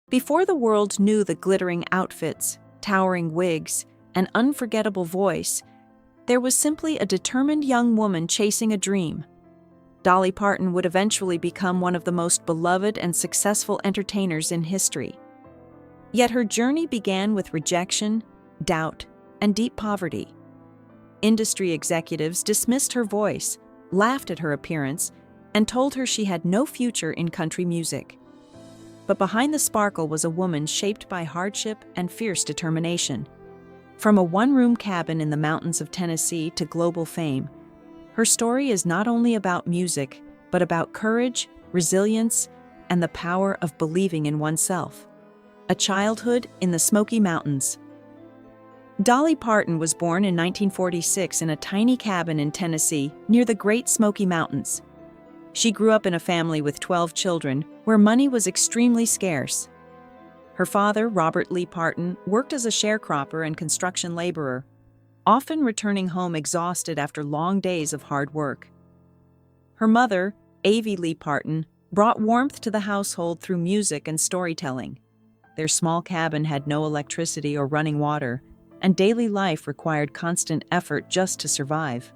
Before the world knew the glittering outfits, towering wigs, and unforgettable voice, there was simply a determined young woman chasing a dream. Dolly Parton would eventually become one of the most beloved and successful entertainers in history. Yet her journey began with rejection, doubt, and deep poverty. Industry executives dismissed her voice, laughed at her appearance, and told her she had no future in country music. But behind the sparkle was a woman shaped by hardship and fierce determination. From a one-room cabin in the mountains of Tennessee to global fame, her story is not only about music, but about courage, resilience, and the power of believing in oneself. A childhood in the Smoky Mountains. Dolly Parton was born in 1946 in a tiny cabin in Tennessee near the Great Smoky Mountains. She grew up in a family with 12 children where money was extremely scarce. Her father, Robert Lee Parton, worked as a sharecropper and construction laborer, often returning home exhausted after long days of hard work. Her mother, Avie Lee Parton, brought warmth to the household through music and storytelling. Their small cabin had no electricity or running water, and daily life required constant effort just to survive.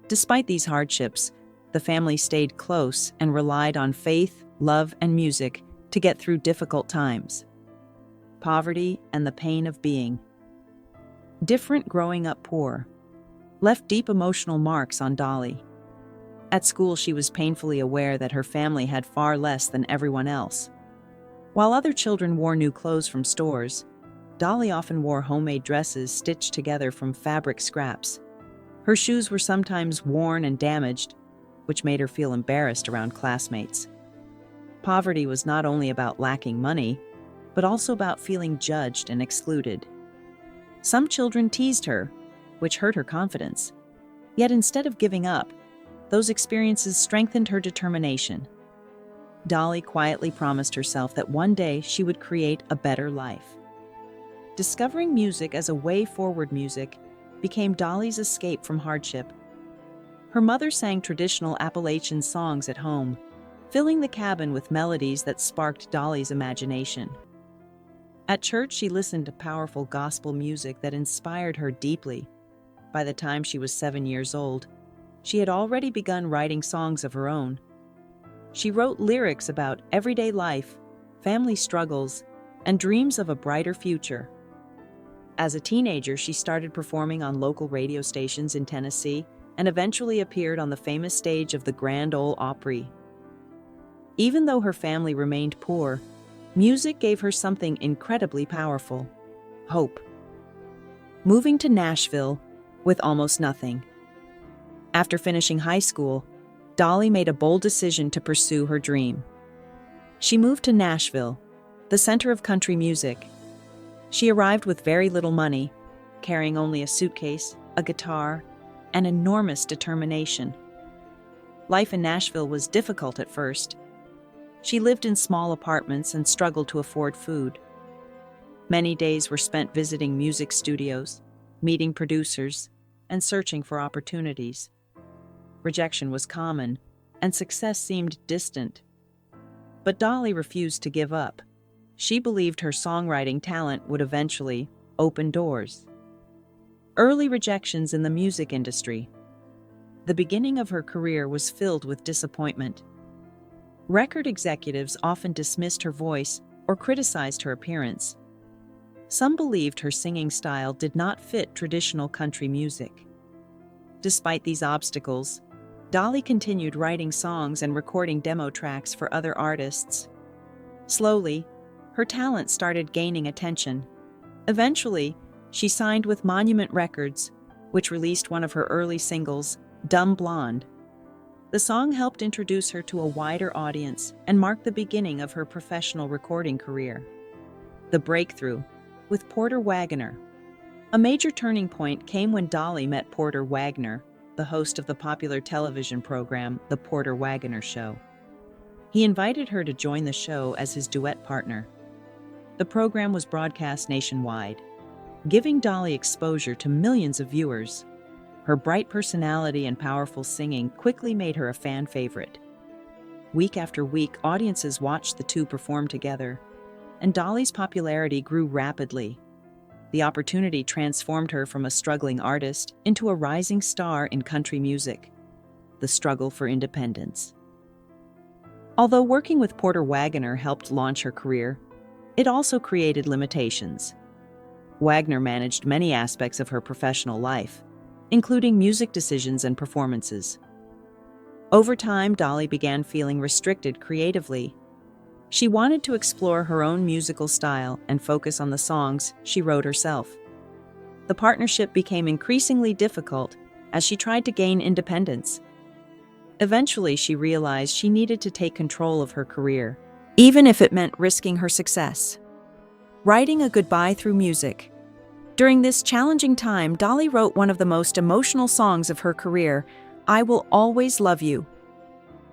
Despite these hardships, the family stayed close and relied on faith, love, and music to get through difficult times. Poverty and the pain of being different growing up poor left deep emotional marks on Dolly. At school, she was painfully aware that her family had far less than everyone else. While other children wore new clothes from stores, Dolly often wore homemade dresses stitched together from fabric scraps. Her shoes were sometimes worn and damaged, which made her feel embarrassed around classmates. Poverty was not only about lacking money, but also about feeling judged and excluded. Some children teased her, which hurt her confidence. Yet instead of giving up, those experiences strengthened her determination. Dolly quietly promised herself that one day she would create a better life. Discovering music as a way forward music became Dolly's escape from hardship. Her mother sang traditional Appalachian songs at home, filling the cabin with melodies that sparked Dolly's imagination. At church, she listened to powerful gospel music that inspired her deeply. By the time she was 7 years old, she had already begun writing songs of her own. She wrote lyrics about everyday life, family struggles, and dreams of a brighter future. As a teenager, she started performing on local radio stations in Tennessee and eventually appeared on the famous stage of the Grand Ole Opry. Even though her family remained poor, music gave her something incredibly powerful: hope. Moving to Nashville with almost nothing. After finishing high school, Dolly made a bold decision to pursue her dream. She moved to Nashville, the center of country music. She arrived with very little money, carrying only a suitcase, a guitar, and enormous determination. Life in Nashville was difficult at first. She lived in small apartments and struggled to afford food. Many days were spent visiting music studios, meeting producers, and searching for opportunities. Rejection was common, and success seemed distant. But Dolly refused to give up. She believed her songwriting talent would eventually open doors. Early rejections in the music industry. The beginning of her career was filled with disappointment. Record executives often dismissed her voice or criticized her appearance. Some believed her singing style did not fit traditional country music. Despite these obstacles, Dolly continued writing songs and recording demo tracks for other artists. Slowly, her talent started gaining attention. Eventually, she signed with Monument Records, which released one of her early singles, Dumb Blonde. The song helped introduce her to a wider audience and marked the beginning of her professional recording career. The breakthrough with Porter Wagoner. A major turning point came when Dolly met Porter Wagoner, the host of the popular television program, The Porter Wagoner Show. He invited her to join the show as his duet partner. The program was broadcast nationwide, giving Dolly exposure to millions of viewers. Her bright personality and powerful singing quickly made her a fan favorite. Week after week, audiences watched the two perform together, and Dolly's popularity grew rapidly. The opportunity transformed her from a struggling artist into a rising star in country music. The struggle for independence. Although working with Porter Wagoner helped launch her career, it also created limitations. Wagner managed many aspects of her professional life, including music decisions and performances. Over time, Dolly began feeling restricted creatively. She wanted to explore her own musical style and focus on the songs she wrote herself. The partnership became increasingly difficult as she tried to gain independence. Eventually, she realized she needed to take control of her career, even if it meant risking her success. Writing a goodbye through music. During this challenging time, Dolly wrote one of the most emotional songs of her career, "I Will Always Love You."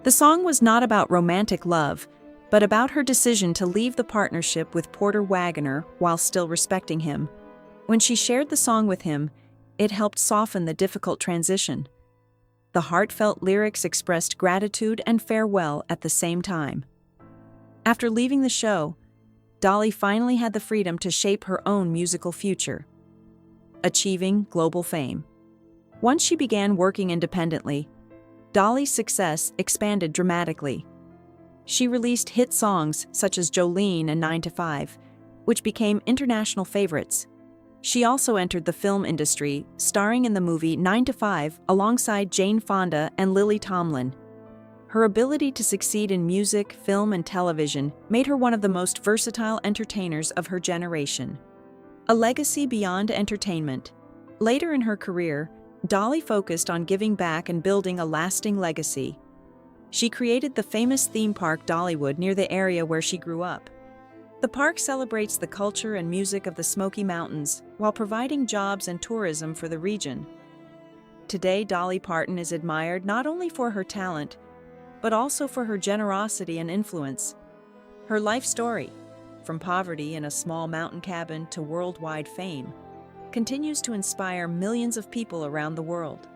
The song was not about romantic love, but about her decision to leave the partnership with Porter Wagoner while still respecting him. When she shared the song with him, it helped soften the difficult transition. The heartfelt lyrics expressed gratitude and farewell at the same time. After leaving the show, Dolly finally had the freedom to shape her own musical future, achieving global fame. Once she began working independently, Dolly's success expanded dramatically. She released hit songs such as Jolene and 9 to 5, which became international favorites. She also entered the film industry, starring in the movie 9 to 5 alongside Jane Fonda and Lily Tomlin. Her ability to succeed in music, film, and television made her one of the most versatile entertainers of her generation. A legacy beyond entertainment. Later in her career, Dolly focused on giving back and building a lasting legacy. She created the famous theme park Dollywood near the area where she grew up. The park celebrates the culture and music of the Smoky Mountains while providing jobs and tourism for the region. Today, Dolly Parton is admired not only for her talent, but also for her generosity and influence. Her life story, from poverty in a small mountain cabin to worldwide fame, continues to inspire millions of people around the world.